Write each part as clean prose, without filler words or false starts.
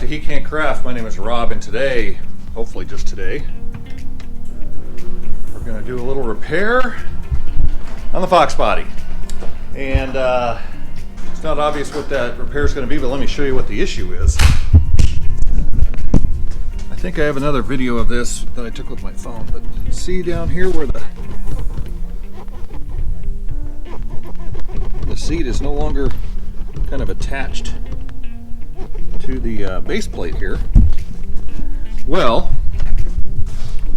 to He Can't Craft. My name is Rob, and today, hopefully just today, we're going to do a little repair on the Fox body. And it's not obvious what that repair is going to be, but let me show you what the issue is. I think I have another video of this that I took with my phone, but see down here where the seat is no longer kind of attached to the base plate here. Well,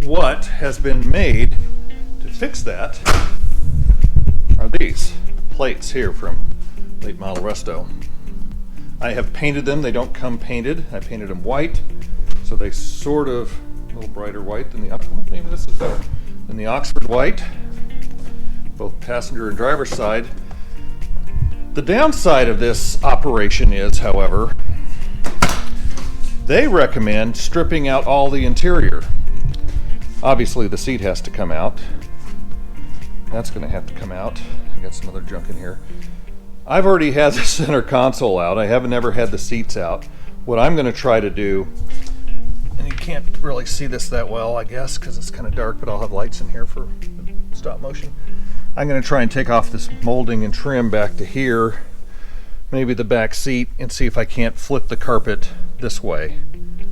what has been made to fix that are these plates here from late model Resto. I have painted them. They don't come painted. I painted them white, so they sort of a little brighter white than the maybe this is better than the Oxford white, both passenger and driver side. The downside of this operation is, however, they recommend stripping out all the interior. Obviously the seat has to come out. That's going to have to come out. I got some other junk in here. I've already had the center console out. I haven't ever had the seats out. What I'm going to try to do, and you can't really see this that well, I guess, because it's kind of dark, but I'll have lights in here for stop motion. I'm going to try and take off this molding and trim back to here, maybe the back seat, and see if I can't flip the carpet this way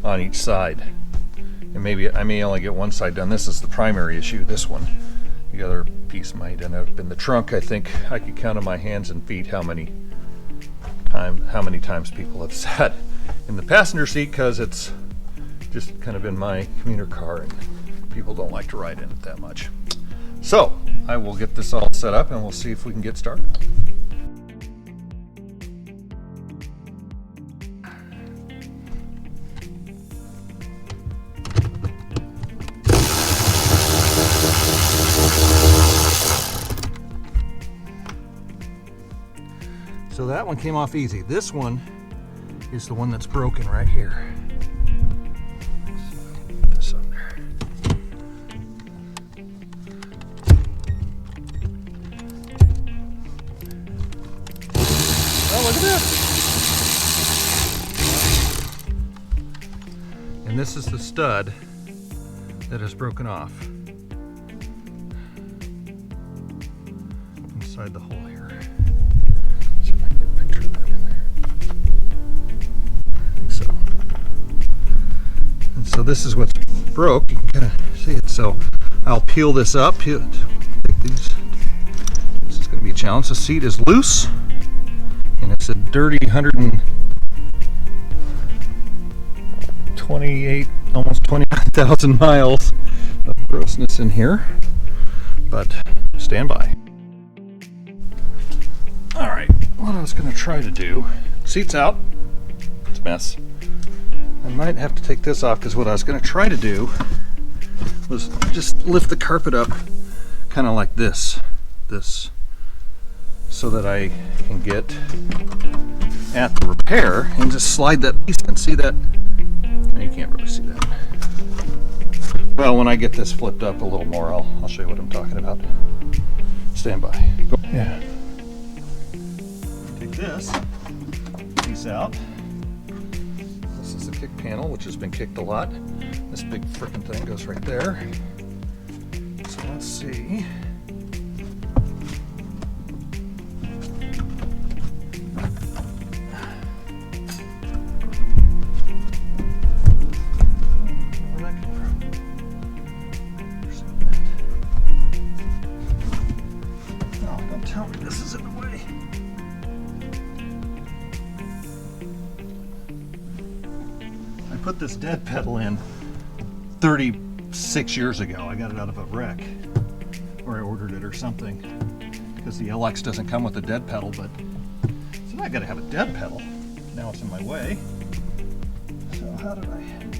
on each side. And maybe I may only get one side done. This is the primary issue, this one. The other piece might end up in the trunk. I think I could count on my hands and feet how many times people have sat in the passenger seat, because it's just kind of in my commuter car and people don't like to ride in it that much. So I will get this all set up and we'll see if we can get started. So that one came off easy. This one is the one that's broken right here. Let's see if I can get this on there. Oh, look at this! And this is the stud that is broken off inside the hole here. So this is what's broke. You can kind of see it. So I'll peel this up. Take these. This is going to be a challenge. The seat is loose, and it's a dirty 128, almost 29,000 miles of grossness in here. But stand by. All right. What I was going to try to do. Seat's out. It's a mess. I might have to take this off, because what I was going to try to do was just lift the carpet up kind of like this, so that I can get at the repair and just slide that piece in. See that? You can't really see that. Well, when I get this flipped up a little more, I'll show you what I'm talking about. Stand by. Yeah. Take this piece out. Kick panel, which has been kicked a lot. This big frickin' thing goes right there. So let's see. Where'd that come from? No, don't tell me this is in the way. Put this dead pedal in 36 years ago. I got it out of a wreck, or I ordered it or something, because the LX doesn't come with a dead pedal. But so I got to have a dead pedal. Now it's in my way. So how did I get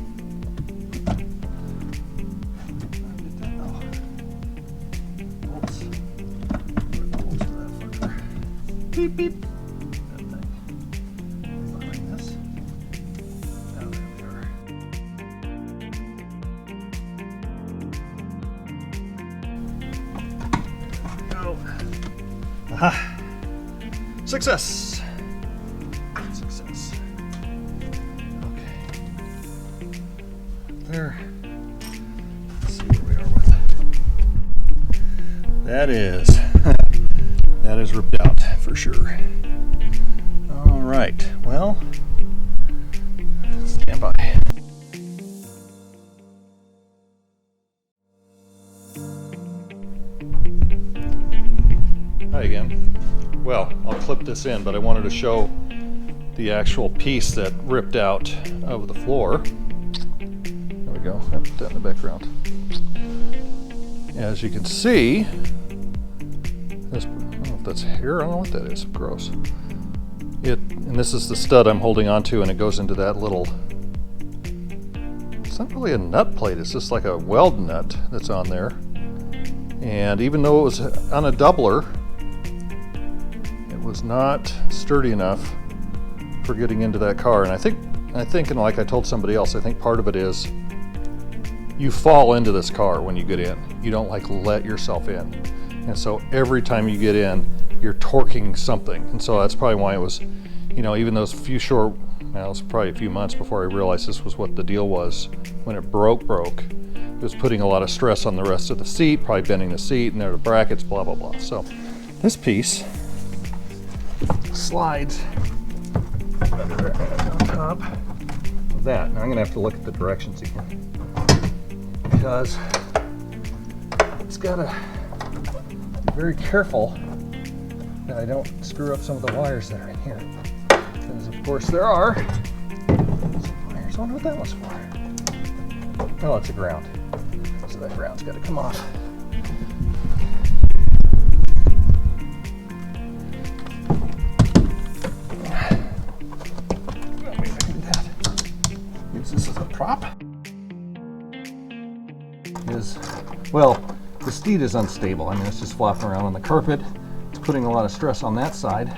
that? Oh, bolts. Bolts for that fucker. Beep beep. Aha! Success! Success. Okay. there. Let's see where we are with it. That is ripped out for sure. All right, well, stand by. Hi again. Well, I'll clip this in, but I wanted to show the actual piece that ripped out of the floor. There we go. I'll put that in the background. As you can see, I don't know if that's hair. I don't know what that is. Gross. And this is the stud I'm holding onto, and it goes into that little. It's not really a nut plate. It's just like a weld nut that's on there. And even though it was on a doubler, it was not sturdy enough for getting into that car. And I think, and like I told somebody else, I think part of it is you fall into this car when you get in. You don't like let yourself in. And so every time you get in, you're torquing something. And so that's probably why it was, even those few short, well, it was probably a few months before I realized this was what the deal was. When it broke. It was putting a lot of stress on the rest of the seat, probably bending the seat, and there are the brackets, blah, blah, blah. So this piece slides on top of that. Now I'm gonna have to look at the directions again, because it's gotta be very careful that I don't screw up some of the wires that are in here. Because of course there are some wires. I wonder what that one's for. Oh, it's a ground. So that ground's gotta come off. Maybe I can do that. Use this as a prop. Well, the seat is unstable. I mean, it's just flopping around on the carpet. It's putting a lot of stress on that side,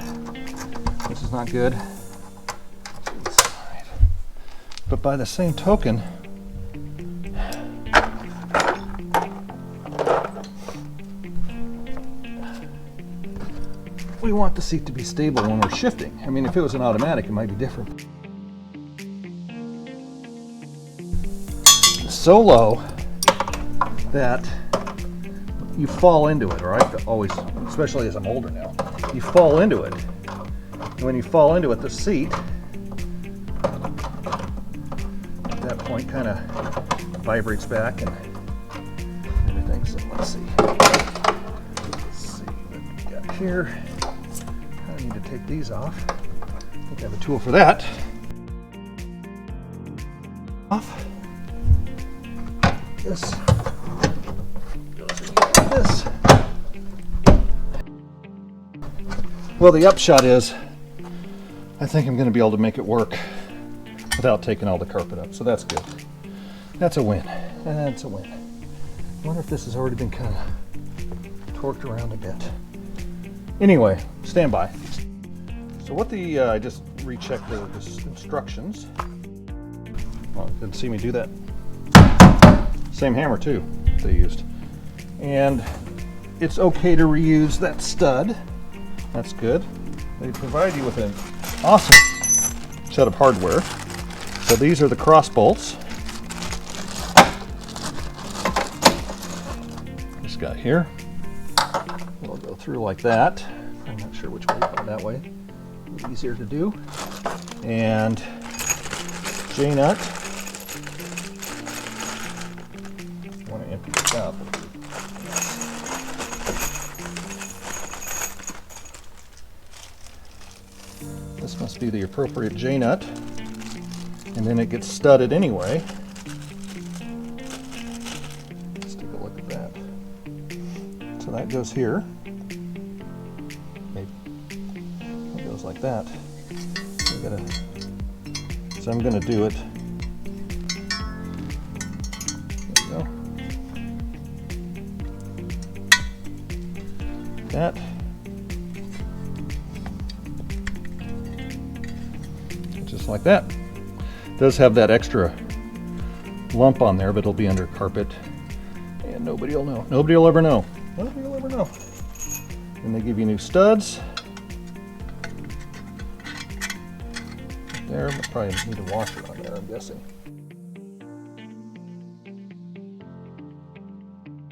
which is not good. But by the same token, we want the seat to be stable when we're shifting. I mean, if it was an automatic, it might be different. So low that you fall into it, or I always, especially as I'm older now, you fall into it. And when you fall into it, the seat at that point kind of vibrates back and everything. So let's see what we got here. I need to take these off. I think I have a tool for that. Off. This goes like this. Well, the upshot is, I think I'm going to be able to make it work without taking all the carpet up. So that's good. That's a win. That's a win. I wonder if this has already been kind of torqued around a bit. Anyway, stand by. So what I just rechecked the instructions. Well, didn't see me do that. Same hammer too they used. And it's okay to reuse that stud. That's good. They provide you with an awesome set of hardware. So these are the cross bolts. This guy here. It'll go through like that. I'm not sure which way to go, that way. A little easier to do. And J-nut. I want to empty this out. This must be the appropriate J-nut. And then it gets studded anyway. Let's take a look at that. So that goes here. It goes like that. So I'm going to do it. There we go. That. Just like that. It does have that extra lump on there, but it'll be under carpet. And nobody will know. Nobody will ever know. Nobody will ever know. And they give you new studs. There, but probably need a washer on there, I'm guessing.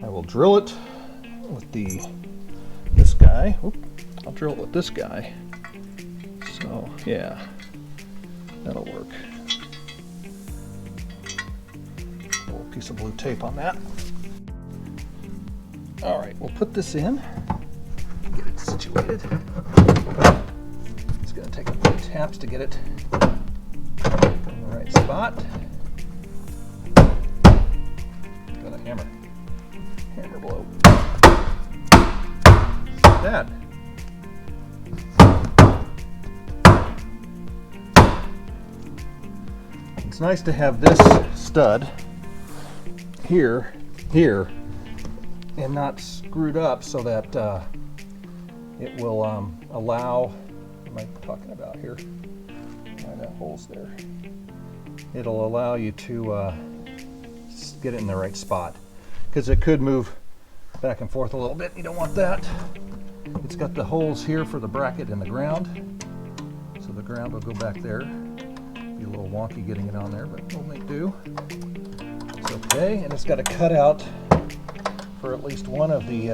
I will drill it with this guy. Oop, I'll drill it with this guy. So yeah, that'll work. A little piece of blue tape on that. All right, we'll put this in, get it situated. It's gonna take a few taps to get it in the right spot. Got a hammer blow. Like that. It's nice to have this stud here, and not screwed up so that it will allow, what am I talking about here? I got holes there. It'll allow you to get it in the right spot, because it could move back and forth a little bit. You don't want that. It's got the holes here for the bracket in the ground, so the ground will go back there. Be a little wonky getting it on there, but we'll make do. It's okay, and it's got a cutout for at least one of the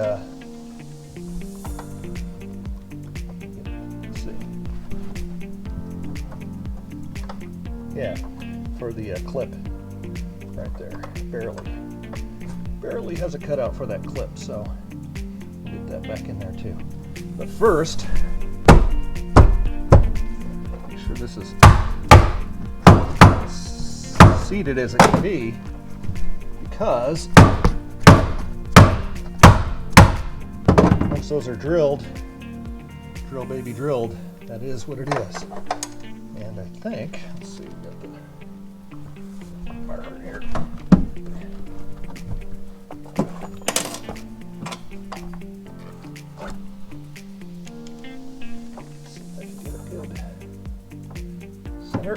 let's see. Yeah, for the clip right there. Barely has a cutout for that clip, so we'll get that back in there too. But first, make sure this is seated as it can be, because once those are drilled, drill baby drilled, that is what it is. And I think, let's see, we got the marker here. See if I can get a good center.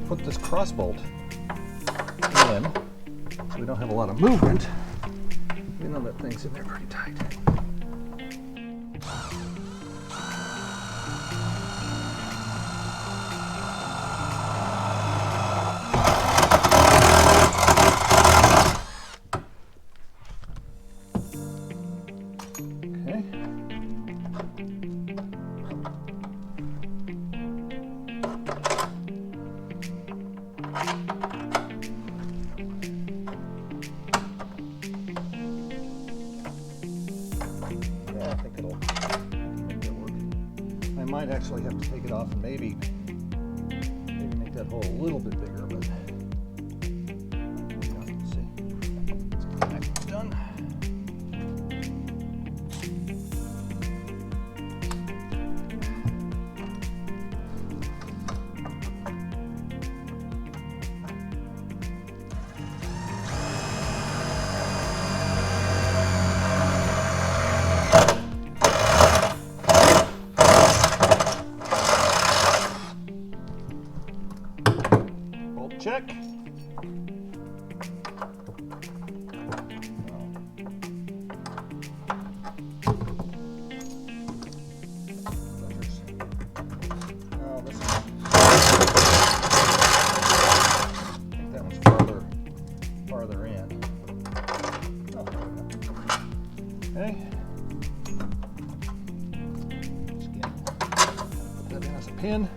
Put this cross bolt in so we don't have a lot of movement, even though that thing's in there pretty tight. Okay. I think it'll make that work. I might actually have to take it off and maybe make that hole a little bit bigger, but let's see. Let's get that done. Check. Oh, this one. I think that one's farther in. Oh, okay. Just again, put that in as a pin.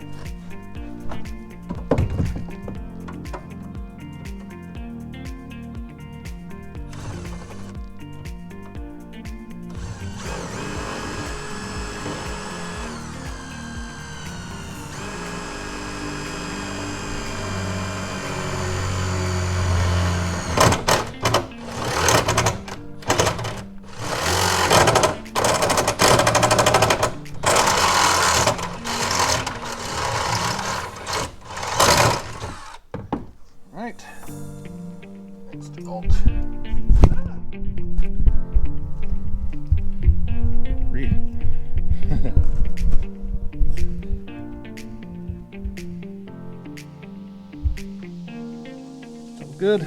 good.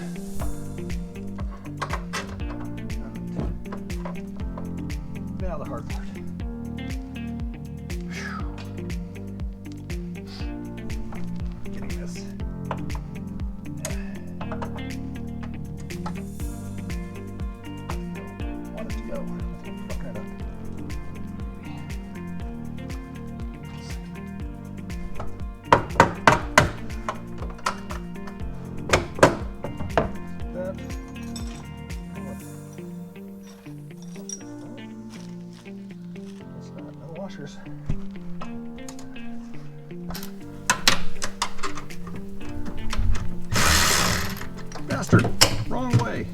Now the hard part. Getting this. Want it to go. Fuck that up. Washers. Bastard! Wrong way.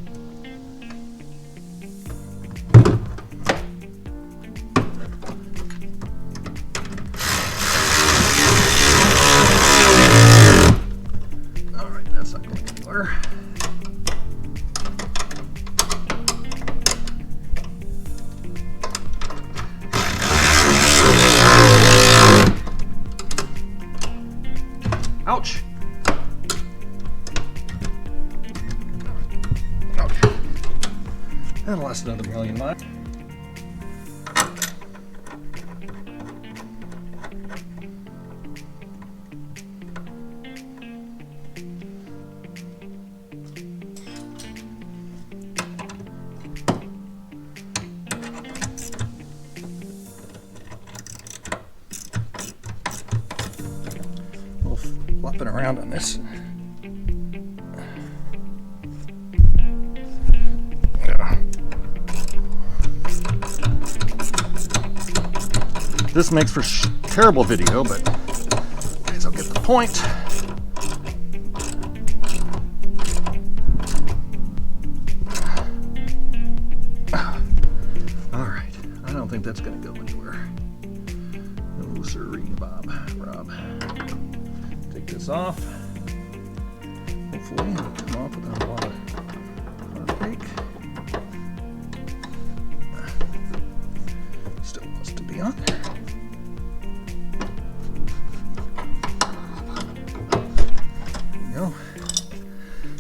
Alright, that's not going anywhere. Ouch! Okay. That'll last another million miles. Flopping around on this. This makes for terrible video, but you guys will get the point. All right, I don't think that's going to go anywhere. No siree, Rob. Take this off. Hopefully it'll come off without a lot of heartache. Still wants to be on there. There you go.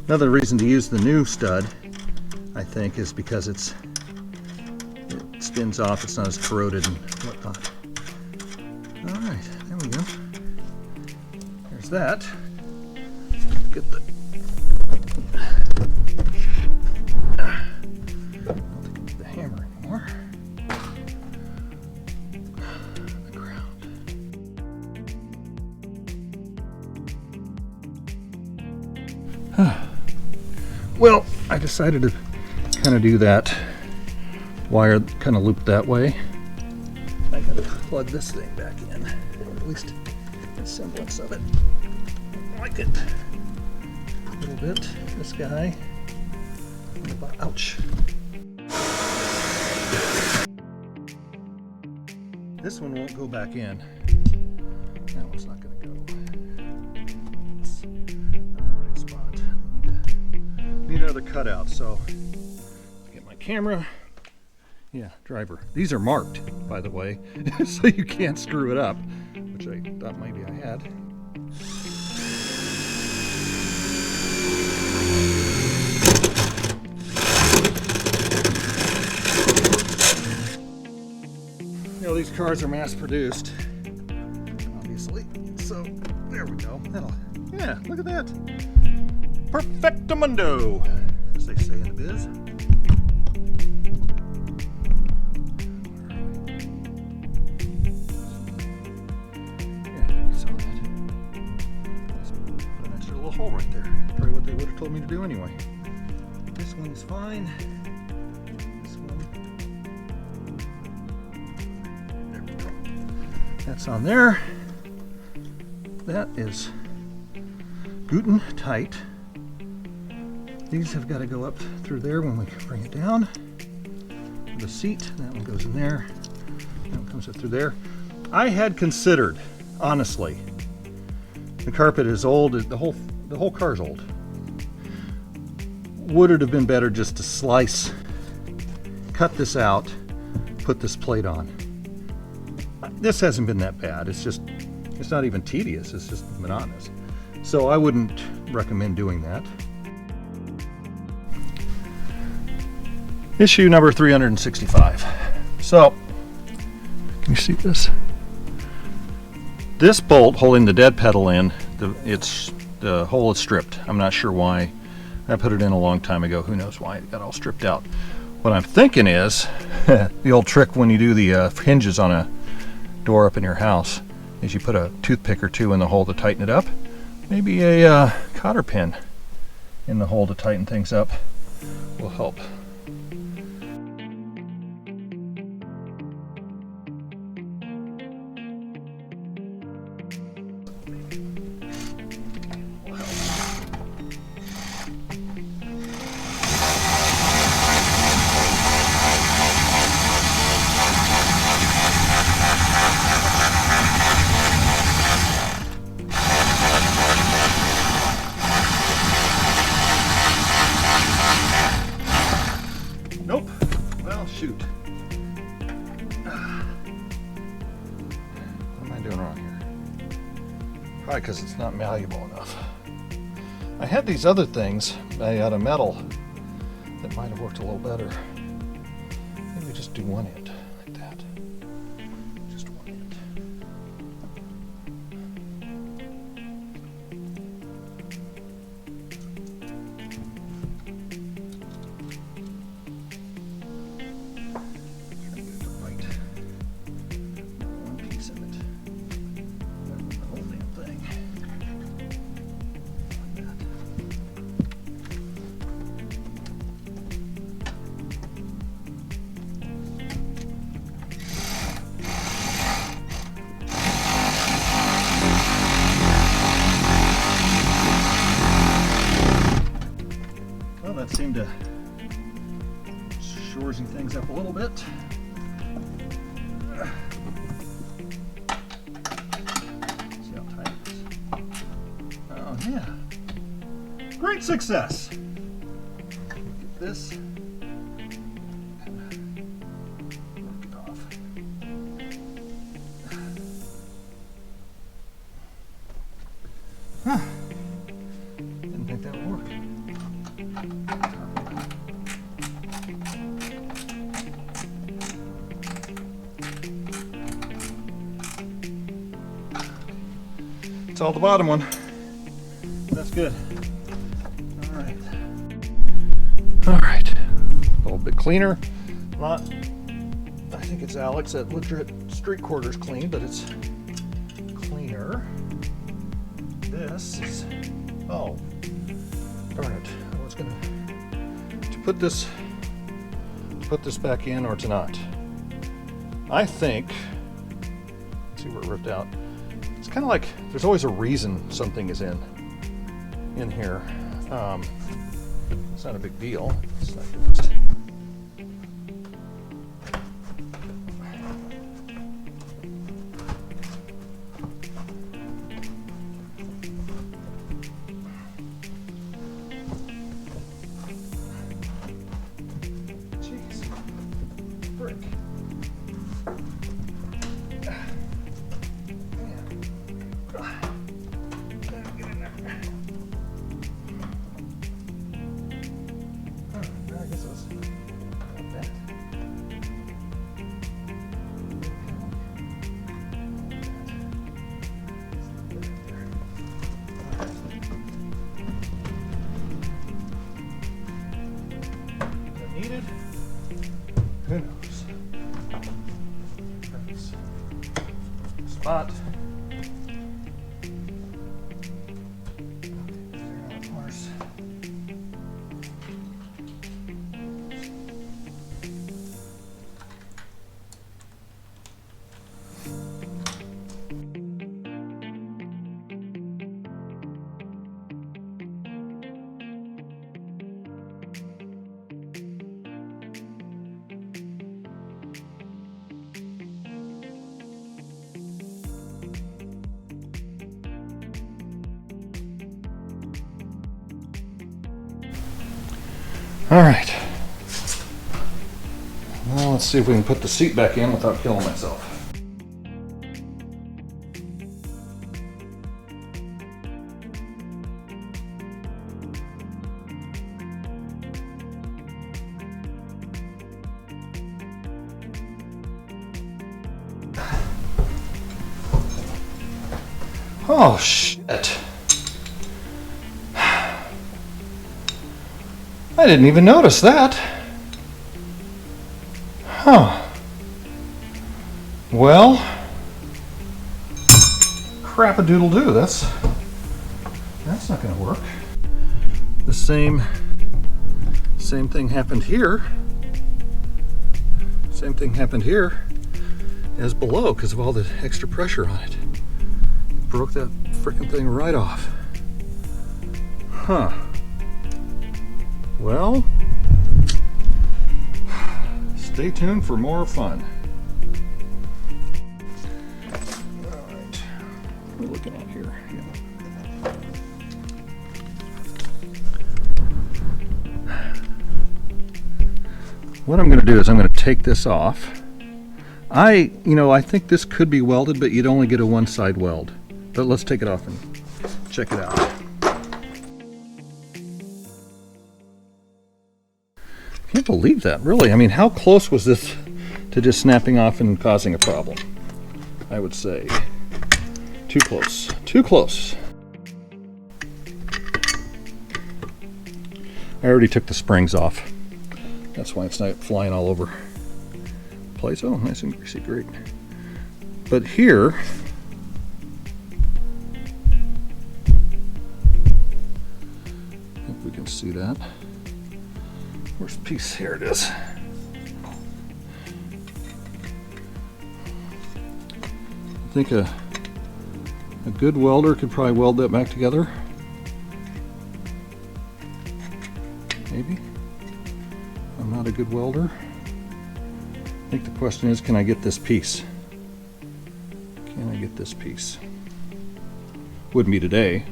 Another reason to use the new stud, I think, is because it spins off. It's not as corroded and whatnot. All right, there we go. There's that. Get the. I don't think I need the hammer anymore. The ground. Well, I decided to kind of do that wire kind of looped that way. I gotta plug this thing back in, or at least a semblance of it. I like it a little bit. This guy. Ouch. This one won't go back in. That one's not going to go. It's not the right spot. Need another cutout. So get my camera. Yeah, driver. These are marked, by the way, so you can't screw it up, which I thought maybe I had. You know, these cars are mass-produced, obviously. So there we go. Yeah, look at that. Perfectamundo, as they say in the biz. Hole right there. Probably what they would have told me to do anyway. This one's fine. This one. There we go. That's on there. That is Guten tight. These have got to go up through there when we bring it down. The seat, that one goes in there. That one comes up through there. I had considered, honestly, the carpet is old. The whole car's old. Would it have been better just to slice, cut this out, put this plate on? This hasn't been that bad. It's not even tedious. It's just monotonous. So I wouldn't recommend doing that. Issue number 365. So, can you see this? This bolt holding the dead pedal in, the hole is stripped. I'm not sure why. I put it in a long time ago. Who knows why it got all stripped out. What I'm thinking is, the old trick when you do the hinges on a door up in your house, is you put a toothpick or two in the hole to tighten it up. Maybe a cotter pin in the hole to tighten things up will help. Nope. Well, shoot. What am I doing wrong here? Probably because it's not malleable enough. I had these other things made out of metal that might have worked a little better. Maybe just do one end like that. Just one end. That seemed to shoresy things up a little bit. See how tight it is. Oh yeah, great success. Get this. Work it off. Huh. Didn't think that would work. It's all the bottom one. That's good. All right. All right. A little bit cleaner. Not. I think it's Alex that looked at street quarters clean, but it's cleaner. This is. Oh, darn it! I was gonna to put this back in or to not. I think. Let's see where it ripped out. It's kind of like there's always a reason something is in here. It's not a big deal. It's not just jeez, brick. Needed? Who knows? Spot. Of course. All right. Well, let's see if we can put the seat back in without killing myself. Oh, shit. I didn't even notice that. Huh. Well, crap-a-doodle-doo. That's not going to work. The same thing happened here. Same thing happened here as below because of all the extra pressure on it. Broke that frickin' thing right off. Huh. Well, stay tuned for more fun. All right, what are we looking at here? Yeah. What I'm going to do is I'm going to take this off. I think this could be welded, but you'd only get a one side weld. But let's take it off and check it out. Can't believe that, really. I mean, how close was this to just snapping off and causing a problem? I would say too close. Too close. I already took the springs off. That's why it's not flying all over the place. Oh, nice and greasy, great. But here, if we can see that. Where's the piece? Here it is. I think a good welder could probably weld that back together. Maybe. I'm not a good welder. I think the question is, can I get this piece? Can I get this piece? Wouldn't be today.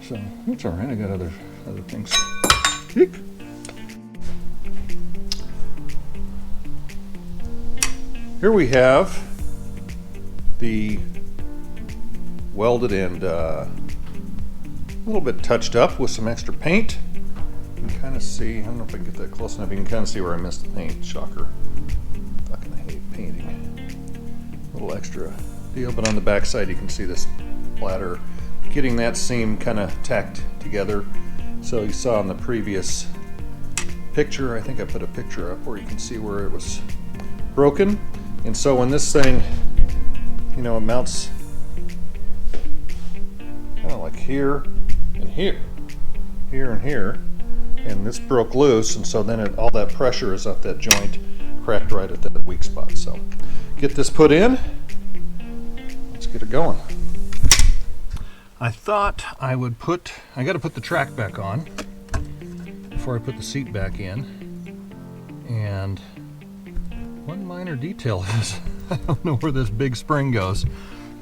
So it's all right. I got other things. Eek. Here we have the welded and a little bit touched up with some extra paint. You can kind of see, I don't know if I can get that close enough, you can kind of see where I missed the paint. Shocker. Fucking hate painting. A little extra deal, but on the back side you can see this splatter. Getting that seam kind of tacked together. So you saw in the previous picture, I think I put a picture up where you can see where it was broken. And so when this thing, it mounts kind of like here and here, here and here, and this broke loose, and so then all that pressure is up that joint, cracked right at that weak spot. So get this put in, let's get it going. I thought I would I got to put the track back on before I put the seat back in, and one minor detail is I don't know where this big spring goes.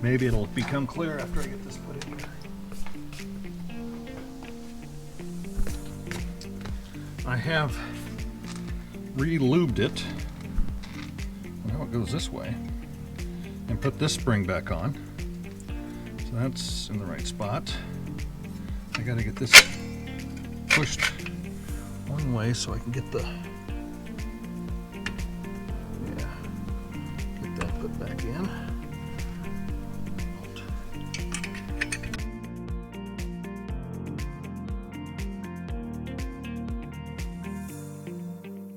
Maybe it'll become clear after I get this put in here. I have re-lubed it. Now it goes this way. And put this spring back on. So that's in the right spot. I gotta get this pushed one way so I can get the put back in.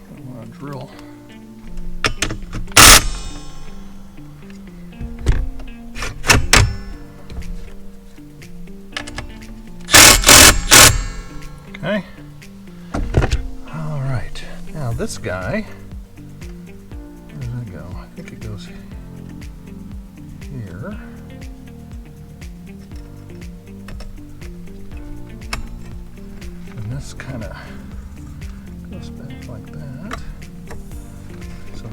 I want to drill. Okay. All right. Now this guy, where does that go? I think it goes here. And this kind of goes back like that. So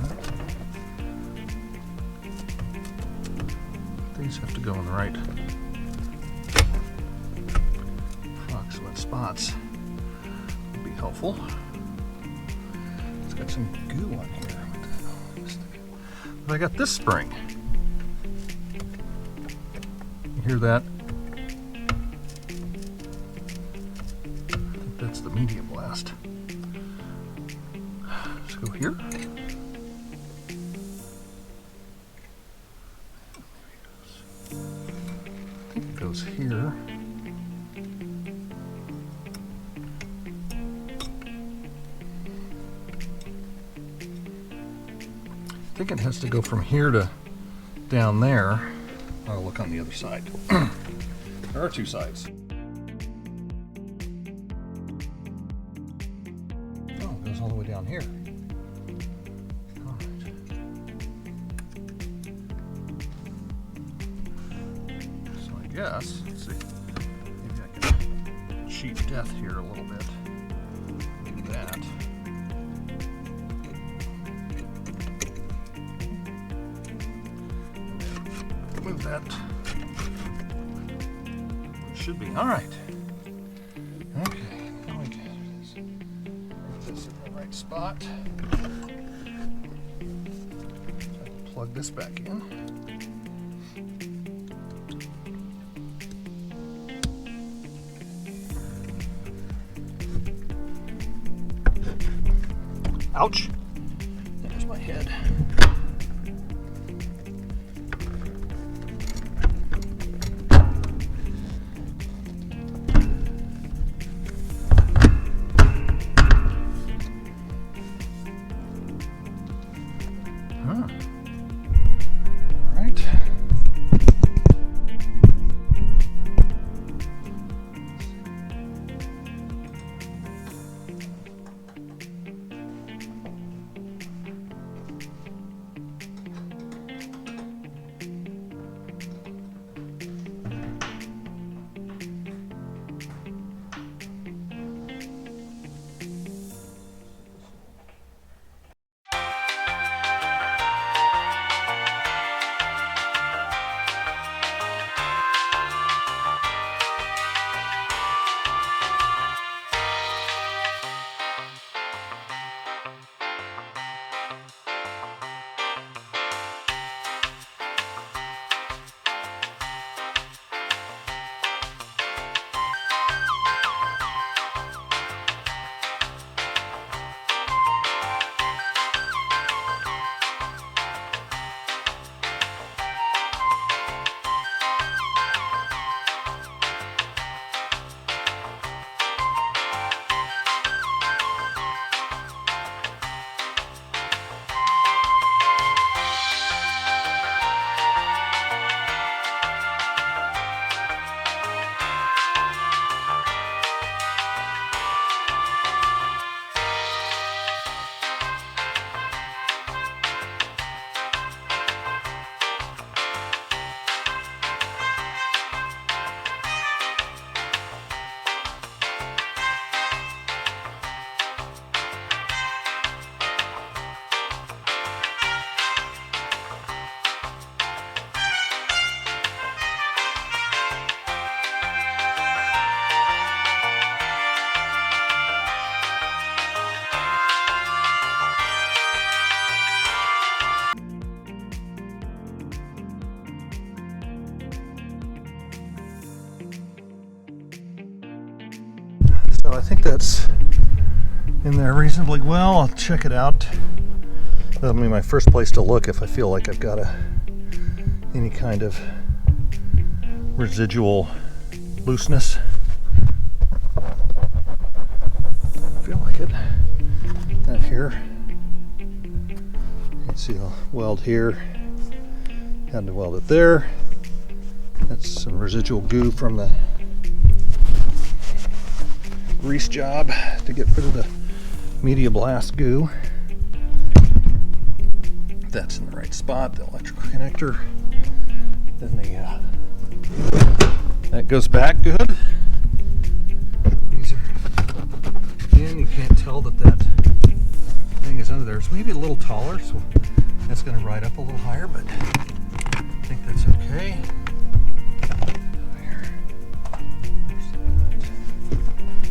these have to go in the right approximate spots. Would be helpful. It's got some goo on here. But I got this spring. You hear that? I think that's the media blast. Let's go here. I think goes here. I think it has to go from here to down there. I'll look on the other side. There are two sides. Oh, it goes all the way down here. All right. So I guess, let's see, maybe I can cheat death here a little bit. Do that. Move that. It should be all right. Okay, now we get this in the right spot. Plug this back in. Ouch! There's my head. All right. So I think that's in there reasonably well. I'll check it out. That'll be my first place to look if I feel like I've got any kind of residual looseness. I feel like it. That here. You can see I'll weld here. Had to weld it there. That's some residual goo from the grease job to get rid of the media blast goo. That's in the right spot, the electrical connector. Then that goes back good. These are in, you can't tell that thing is under there. It's maybe a little taller, so that's going to ride up a little higher, but I think that's okay.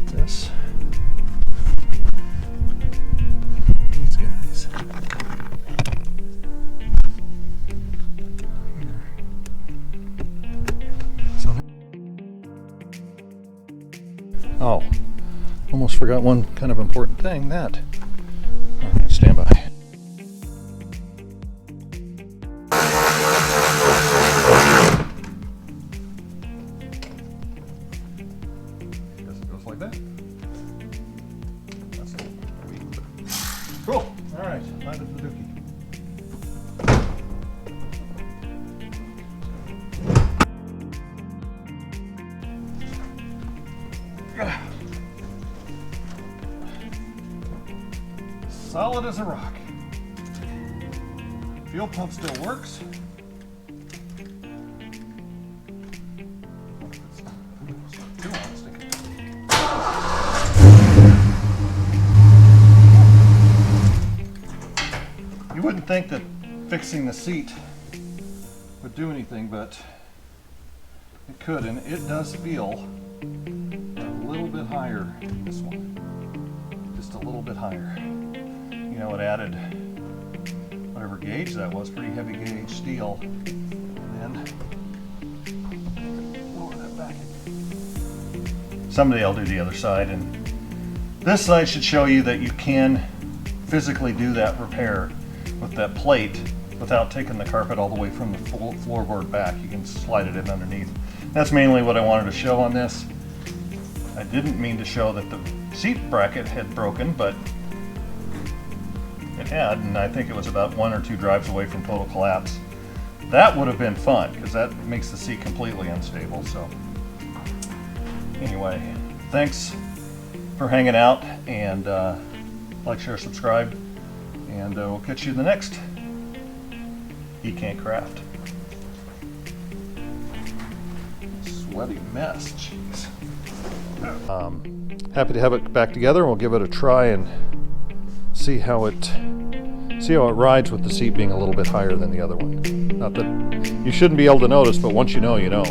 This. These guys. Here. So, oh, almost forgot one kind of important thing. That. All right, stand by. solid as a rock. Fuel pump still works. You wouldn't think that fixing the seat would do anything, but it could, and it does feel a little bit higher than this one. Just a little bit higher. You know, it added whatever gauge that was, pretty heavy gauge steel. And lower that back. Someday I'll do the other side, and this side should show you that you can physically do that repair with that plate without taking the carpet all the way from the floorboard back. You can slide it in underneath. That's mainly what I wanted to show on this. I didn't mean to show that the seat bracket had broken, but it had, and I think it was about 1 or 2 drives away from total collapse. That would have been fun, because that makes the seat completely unstable. So anyway, thanks for hanging out, and like, share, subscribe, and we'll catch you in the next He Can't Craft. Sweaty mess, jeez. Happy to have it back together, and we'll give it a try and see how it rides with the seat being a little bit higher than the other one. Not that you shouldn't be able to notice, but once you know, you know.